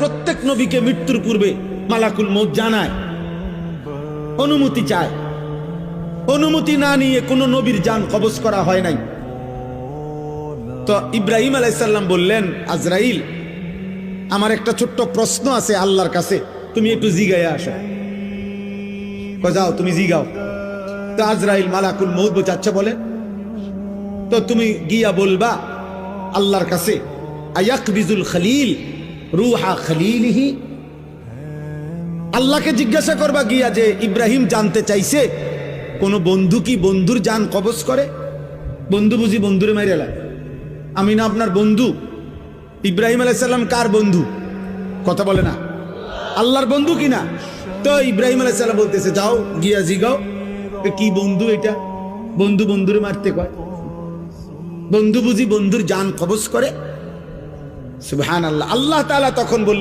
প্রত্যেক নবীকে মৃত্যুর পূর্বে মালাকুল মউত জানায়, অনুমতি চায়। অনুমতি না নিয়ে কোনো নবীর জান কবজ করা হয় নাই। তো ইব্রাহিম আলাইহিস সালাম বললেন, আজরাইল, আমার একটা ছোট্ট প্রশ্ন আছে আল্লাহর কাছে, তুমি একটু জিগাইয়া আসো। যাও তুমি জিগাও। তো আজরাইল মালাকুল মউত বোঝাচ্ছে বলে, তো তুমি গিয়া বলবা আল্লাহর কাছে, আয়াকবিজুল খলিল রুহা খলিলিহি। আল্লাহকে জিজ্ঞাসা করবা গিয়া যে ইব্রাহিম জানতে চাইছে কোন বন্ধু কি বন্ধুর জান কবজ করে? বন্ধু বুঝি বন্ধুরে মাইরে লাগে? আমি না আপনার বন্ধু? ইব্রাহিম আলাইহিস সালাম কার বন্ধু? কথা বলে না, আল্লাহর বন্ধু কিনা? তো ইব্রাহিম আলাইহিস সালাম বলতেছে, যাও গিয়া জিগাও কি বন্ধু এটা? বন্ধু বন্ধুরে মারতে কয়? বন্ধু বুঝি বন্ধুর জান কবজ করে? সুবহানাল্লাহ। আল্লাহ তাআলা তখন বললেন,